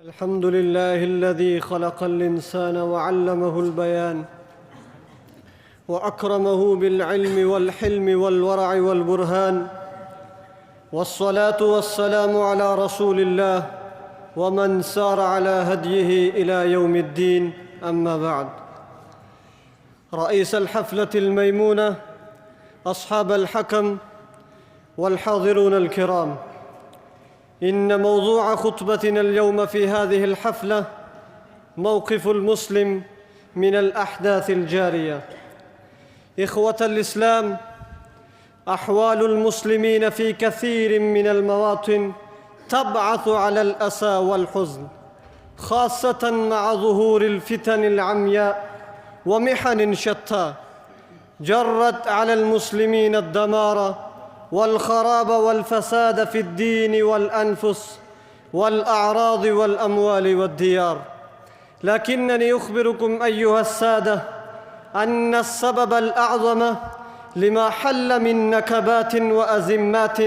الحمد لله الذي خلق الإنسان وعلمه البيان وأكرمه بالعلم والحلم والورع والبرهان، والصلاة والسلام على رسول الله ومن سار على هديه إلى يوم الدين. أما بعد، رئيس الحفلة الميمونة، أصحاب الحكم والحاضرون الكرام، إن موضوع خطبتنا اليوم في هذه الحفلة موقف المسلم من الأحداث الجارية. إخوة الإسلام، أحوال المسلمين في كثير من المواطن تبعث على الأسى والحزن، خاصة مع ظهور الفتن العمياء ومحن شتى جرت على المسلمين الدمار والخراب والفساد في الدين والأنفس والأعراض والأموال والديار. لكنني أخبركم أيها السادة أن السبب الأعظم لما حل من نكبات وأزمات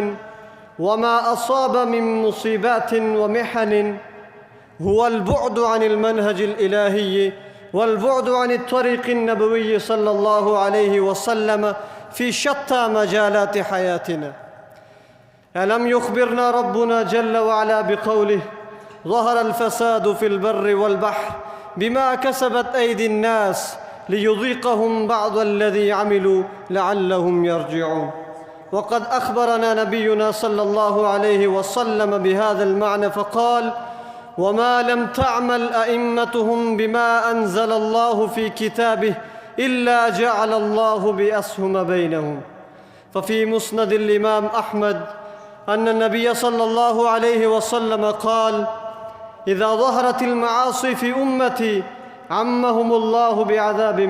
وما أصاب من مصيبات ومحن هو البعد عن المنهج الإلهي والبعد عن الطريق النبوي صلى الله عليه وسلم في شتى مجالات حياتنا. ألم يخبرنا ربنا جل وعلا بقوله: ظهر الفساد في البر والبحر بما كسبت أيدي الناس ليذيقهم بعض الذي عملوا لعلهم يرجعون. وقد أخبرنا نبينا صلى الله عليه وسلم بهذا المعنى فقال: وما لم تعمل أئمتهم بما أنزل الله في كتابه إلا جعل الله بأسهم بينهم. ففي مسند الإمام أحمد أن النبي صلى الله عليه وسلم قال: إذا ظهرت المعاصي في أمتي عمهم الله بعذاب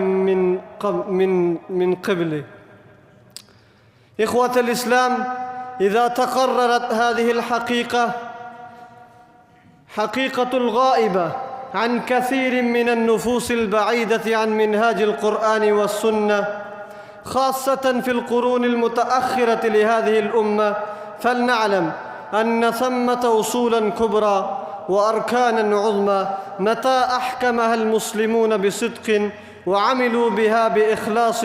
من قبله. إخوة الإسلام، إذا تقررت هذه الحقيقة، حقيقة الغائبة عن كثير من النفوس البعيدة عن منهاج القرآن والسنة، خاصة في القرون المتأخرة لهذه الأمة، فلنعلم أن ثمة أصولاً كبرى وأركاناً عظمى متى أحكمها المسلمون بصدق وعملوا بها بإخلاص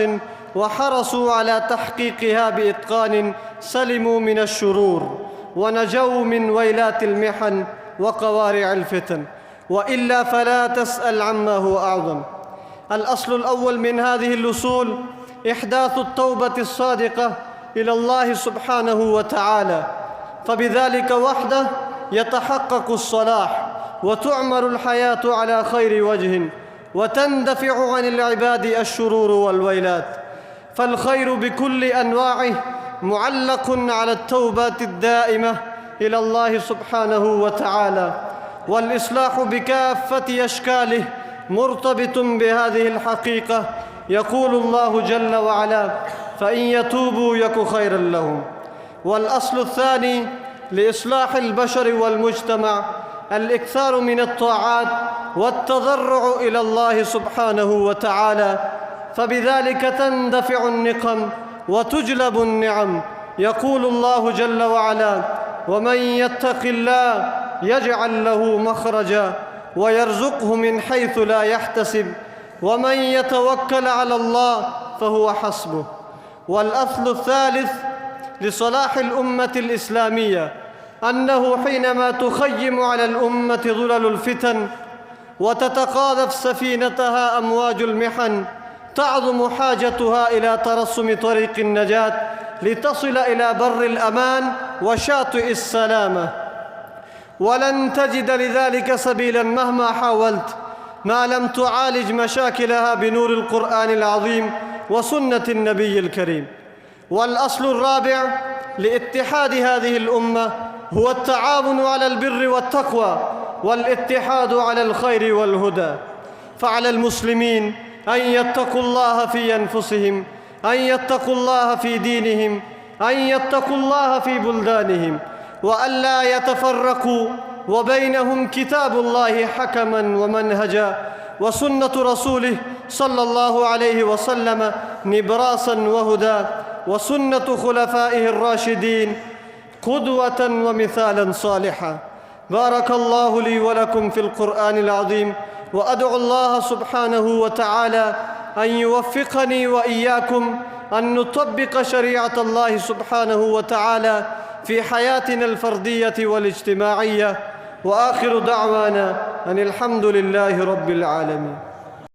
وحرصوا على تحقيقها بإتقان سلموا من الشرور ونجوا من ويلات المحن وقوارع الفتن، وإلا فلا تسأل عما هو أعظم. الأصل الأول من هذه الأصول إحداث التوبة الصادقة إلى الله سبحانه وتعالى، فبذلك وحده يتحقق الصلاح وتعمر الحياة على خير وجه وتندفع عن العباد الشرور والويلات. فالخير بكل أنواعه معلق على التوبة الدائمة إلى الله سبحانه وتعالى، والإصلاح بكافة أشكاله مرتبط بهذه الحقيقة. يقول الله جل وعلا: فإن يتوبوا يك خيرا لهم. والأصل الثاني لإصلاح البشر والمجتمع الإكثار من الطاعات والتضرع إلى الله سبحانه وتعالى، فبذلك تندفع النقم وتجلب النعم. يقول الله جل وعلا: ومن يتق الله يجعل له مخرجا ويرزقه من حيث لا يحتسب ومن يتوكل على الله فهو حسبه. والأصل الثالث لصلاح الأمة الإسلامية أنه حينما تخيم على الأمة ظلل الفتن وتتقاذف سفينتها أمواج المحن تعظم حاجتها إلى ترسم طريق النجاة لتصل إلى بر الأمان وشاطئ السلامة، ولن تجد لذلك سبيلاً مهما حاولت ما لم تعالج مشاكلها بنور القرآن العظيم وسنة النبي الكريم. والأصل الرابع لاتحاد هذه الأمة هو التعاون على البر والتقوى والاتحاد على الخير والهدى. فعلى المسلمين أن يتقوا الله في أنفسهم، أن يتقوا الله في دينهم، أن يتقوا الله في بلدانهم، وأن لا يتفرقوا، وبينهم كتاب الله حكماً ومنهجا وسنة رسوله صلى الله عليه وسلم نبراساً وهدى، وسنة خلفائه الراشدين قدوة ومثالاً صالحا. بارك الله لي ولكم في القرآن العظيم، وأدعو الله سبحانه وتعالى أن يوفقني وإياكم أن نطبق شريعة الله سبحانه وتعالى في حياتنا الفردية والاجتماعية. وآخر دعوانا أن الحمد لله رب العالمين.